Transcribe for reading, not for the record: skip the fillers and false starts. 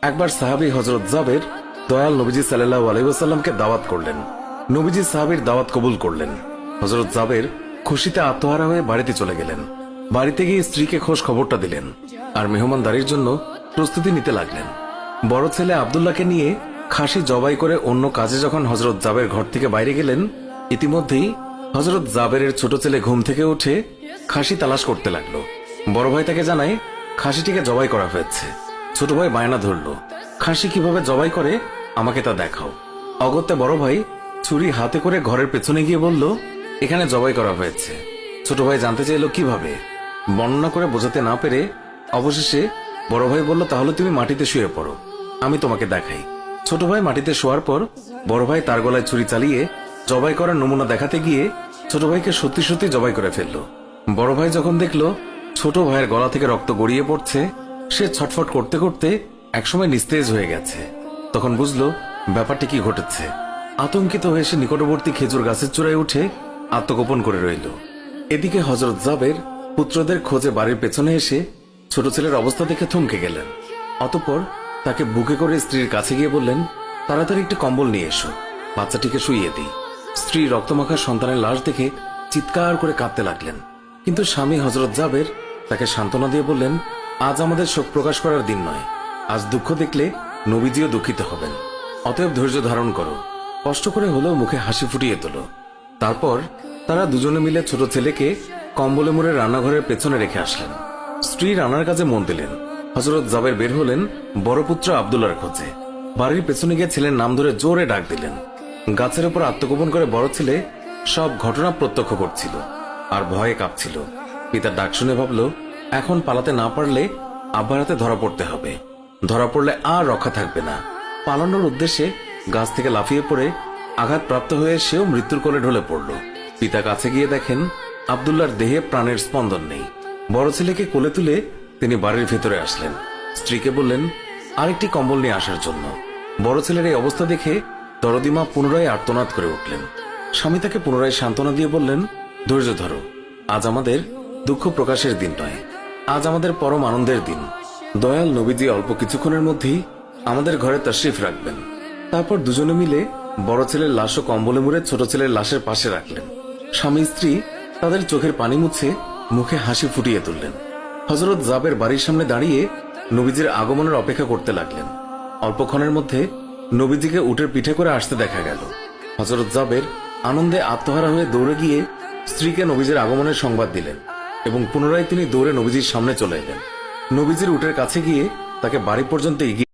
একবার সাহাবী হযরত জাবের দয়াল নবীজি সাল্লাল্লাহু আলাইহি ওয়াসাল্লামকে দাওয়াত করলেন। নবীজি সাহাবীর দাওয়াত কবুল করলেন। হযরত জাবের খুশিতে আত্মহারা হয়ে বাড়িতে চলে গেলেন। বাড়িতে গিয়ে স্ত্রীকে খোঁজ খবরটা দিলেন আর মেহমানদারির জন্য প্রস্তুতি নিতে লাগলেন। বড় ছেলে আব্দুল্লাহকে নিয়ে খাসি জবাই করে অন্য কাজে যখন হযরত জাবের ঘর থেকে বাইরে গেলেন, ইতিমধ্যেই হযরত জাবেরের ছোট ছেলে ঘুম থেকে উঠে খাসি তালাশ করতে লাগলো। বড় ভাই তাকে জানায় খাসিটিকে জবাই করা হয়েছে। ছোট ভাই বায়না ধরল, খাসি কিভাবে জবাই করে আমাকে তা দেখাও। অগত্যা বড় ভাই ছুরি হাতে করে ঘরের পেছনে গিয়ে বলল, এখানে জবাই করা হয়েছে। ছোট ভাই জানতে চাইল কিভাবে। বর্ণনা করে বোঝাতে না পেরে অবশেষে বড় ভাই বলল, তাহলে তুমি মাটিতে শুয়ে পড়ো, আমি তোমাকে দেখাই। ছোট ভাই মাটিতে শোয়ার পর বড় ভাই তার গলায় ছুরি চালিয়ে জবাই করার নমুনা দেখাতে গিয়ে ছোট ভাইকে সত্যি সত্যি জবাই করে ফেলল। বড় ভাই যখন দেখলো ছোট ভাইয়ের গলা থেকে রক্ত গড়িয়ে পড়ছে, সে ছটফট করতে করতে একসময় নিস্তেজ হয়ে গেছে। তখন বুঝলো ব্যাপারটি কি ঘটেছে। আতঙ্কিত হয়ে সে নিকটবর্তী খেজুর গাছের চূড়ায় উঠে আত্মগোপন করে রইল। এদিকে হযরত জাবের পুত্রদের খোঁজে বাড়ির পেছনে এসে ছোট ছেলের অবস্থা দেখে থমকে গেলেন। অতঃপর তাকে বুকে করে স্ত্রীর কাছে গিয়ে বললেন, তাড়াতাড়ি একটি কম্বল নিয়ে এসো, বাচ্চাটিকে শুইয়ে দিই। স্ত্রী রক্তমাখা সন্তানের লাশ দেখে চিৎকার করে কাঁদতে লাগলেন। কিন্তু স্বামী হযরত জাবের তাকে সান্ত্বনা দিয়ে বললেন, আজ আমাদের শোক প্রকাশ করার দিন নয়, আজ দুঃখ দেখলে নবীজিও দুঃখিত হবেন। অতএব ধৈর্য ধারণ করো, কষ্ট করে হলেও মুখে হাসি ফুটিয়ে তোলো। তারপর তারা দুজনে মিলে ছোট ছেলেকে কম্বলে মুড়ে রান্নাঘরের পেছনে রেখে আসলেন। স্ত্রী রান্নার কাজে মন দিলেন। হযরত জাবের বের হলেন বড় পুত্র আব্দুল্লাহর খোঁজে। বাড়ির পেছনে গিয়ে ছেলের নাম ধরে জোরে ডাক দিলেন। গাছের উপর আত্মগোপন করে বড় ছেলে সব ঘটনা প্রত্যক্ষ করছিল আর ভয়ে কাঁপছিল। পিতার ডাক শুনে ভাবল, এখন পালাতে না পারলে আব্বার হাতে ধরা পড়তে হবে। ধরা পড়লে আর রক্ষা থাকবে না। পালানোর উদ্দেশ্যে গাছ থেকে লাফিয়ে পড়ে আঘাতপ্রাপ্ত হয়ে সেও মৃত্যুর কোলে ঢলে পড়ল। পিতা কাছে গিয়ে দেখেন আব্দুল্লাহর দেহে প্রাণের স্পন্দন নেই। বড় ছেলেকে কোলে তুলে তিনি বাড়ির ভেতরে আসলেন। স্ত্রীকে বললেন আরেকটি কম্বল নিয়ে আসার জন্য। বড় ছেলের এই অবস্থা দেখে দরদিমা পুনরায় আর্তনাদ করে উঠলেন। স্বামী তাকে পুনরায় সান্ত্বনা দিয়ে বললেন, ধৈর্য ধরো, আজ আমাদের দুঃখ প্রকাশের দিন নয়, আজ আমাদের পরম আনন্দের দিন। দয়াল নবীজি অল্প কিছুক্ষণের মধ্যেই আমাদের ঘরে তাশরিফ রাখবেন। তারপর দুজনে মিলে বড় ছেলের লাশও কম্বলে মুড়ে ছোট ছেলের লাশের পাশে রাখলেন। স্বামী স্ত্রী তাদের চোখের পানি মুছে মুখে হাসি ফুটিয়ে তুললেন। হযরত জাবের বাড়ির সামনে দাঁড়িয়ে নবীজির আগমনের অপেক্ষা করতে লাগলেন। অল্পক্ষণের মধ্যে নবীজিকে উটের পিঠে করে আসতে দেখা গেল। হযরত জাবের আনন্দে আত্মহারা হয়ে দৌড়ে গিয়ে স্ত্রীকে নবীজির আগমনের সংবাদ দিলেন এবং পুনরায় তিনি দৌড়ে নবীজির সামনে চলে এলেন। নবীজির উটের কাছে গিয়ে তাকে বাড়ি পর্যন্ত এগিয়ে